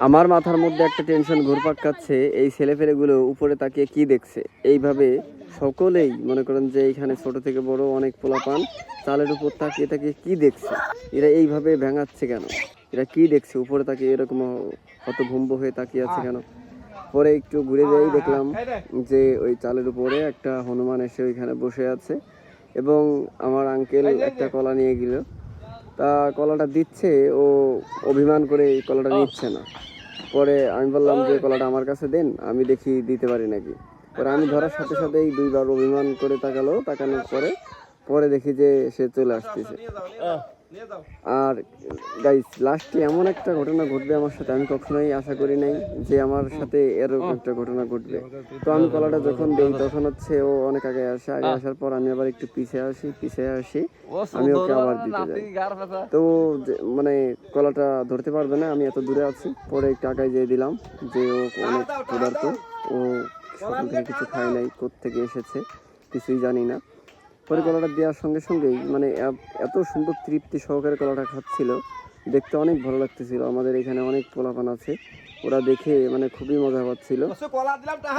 আমার মাথার মধ্যে একটা টেনশন ঘুরপাক খাচ্ছে, এই ছেলেপেলেগুলো উপরে তাকিয়ে কি দেখছে। এইভাবে সকলেই মনে করেন যে এইখানে ছোট থেকে বড় অনেক পোলাপান চালের উপর তাকিয়ে তাকিয়ে কি দেখছে, এরা এইভাবে ভেঙাচ্ছে কেন, এরা কি দেখছে উপরে তাকিয়ে এরকম হতভম্ব হয়ে তাকিয়ে আছে কেন। পরে একটু ঘুরে যাই, দেখলাম যে ওই চালের উপরে একটা হনুমান এসে ওইখানে বসে আছে এবং আমার আঙ্কেল একটা কলা নিয়ে গেল। তা কলাটা দিচ্ছে, ও অভিমান করে এই কলাটা নিচ্ছে না। পরে আমি বললাম যে কলাটা আমার কাছে দেন, আমি দেখি দিতে পারি নাকি। পরে আমি ধরার সাথে সাথেই দুইবার অভিমান করে তাকানোর পরে পরে দেখি যে সে চলে আসতেছে। আর গাইস, লাস্টে এমন একটা ঘটনা ঘটবে আমার সাথে, আমি কখনোই আশা করি নাই যে আমার সাথে এরকম একটা ঘটনা ঘটবে। তো আমি কলাটা যখন দেই তখন হচ্ছে ও অনেক আগে আসার পর আমি আবার একটু পিছিয়ে আসি, আমি ওকে আবার দিতে যাই। তো মানে কলাটা ধরতে পারবে না, আমি এত দূরে আছি। পরে একটু আগায় যেয়ে দিলাম যে ও অনেক ক্ষুধার্ত, ও সকাল থেকে কিছু খায় নাই, কোত্থেকে এসেছে কিছুই জানি না। পরে কলাটা দেওয়ার সঙ্গে সঙ্গেই মানে এত সুন্দর তৃপ্তি সহকারে কলাটা খাচ্ছিল, দেখতে অনেক ভালো লাগতেছিল। আমাদের এখানে অনেক পোলাপান আছে, ওরা দেখে মানে খুবই মজা পাচ্ছিল।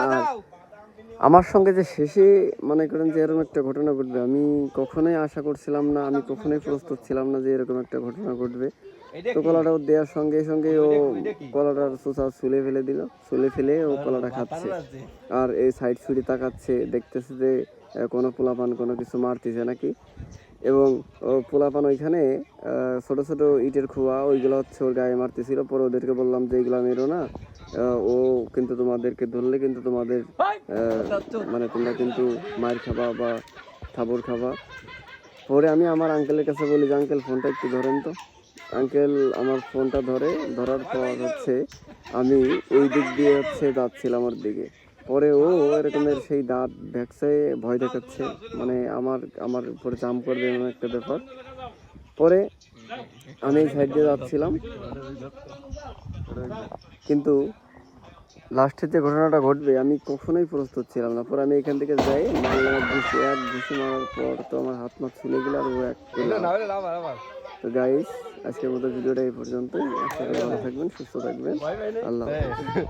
আর আমার সঙ্গে যে শেষে মনে করেন যে এরকম একটা ঘটনা ঘটবে আমি কখনোই আশা করছিলাম না, আমি কখনোই প্রস্তুত ছিলাম না যে এরকম একটা ঘটনা ঘটবে। তো কলাটা দেওয়ার সঙ্গে সঙ্গে ও কলাটার চোষা ছুলে ফেলে ও কলাটা খাচ্ছে। আর এই সাইড ছুরি তাকাচ্ছে, দেখতেছে যে কোনো পোলাপান কোনো কিছু মারতেছে নাকি। এবং ও পোলাপান ওইখানে ছোট ছোট ইটের খোয়া ওইগুলো হচ্ছে ওর গায়ে মারতেছিল। পরে ওদেরকে বললাম যে এইগুলা মেরো না, ও কিন্তু তোমাদেরকে ধরলে কিন্তু তোমাদের মানে তোমরা কিন্তু মার খাবা বা থাবর খাবা। পরে আমি আমার আঙ্কেলের কাছে বলি যে আঙ্কেল ফোনটা একটু ধরেন তো। আঙ্কেল আমার ফোনটা ধরার পর হচ্ছে আমি ওই দিক দিয়ে হচ্ছে যাচ্ছিলাম ওর দিকে। পরে ও এরকমের সেই দাঁত ভ্যাকসে ভয় দেখাচ্ছে, মানে আমার উপরে জাম্প করবে এমন একটা ব্যাপার। পরে আমি এই সাইড দিয়ে যাচ্ছিলাম, কিন্তু লাস্টের যে ঘটনাটা ঘটবে আমি কখনোই প্রস্তুত ছিলাম না। পরে আমি এখান থেকে যাই, ঘুষি মারার পর তো আমার হাত মাত ছুলে গেল আর ও এক। তো গাইস, আজকের মতো ভিডিওটা এই পর্যন্তই। ভালো থাকবেন, সুস্থ থাকবেন, আল্লাহ হাফেজ।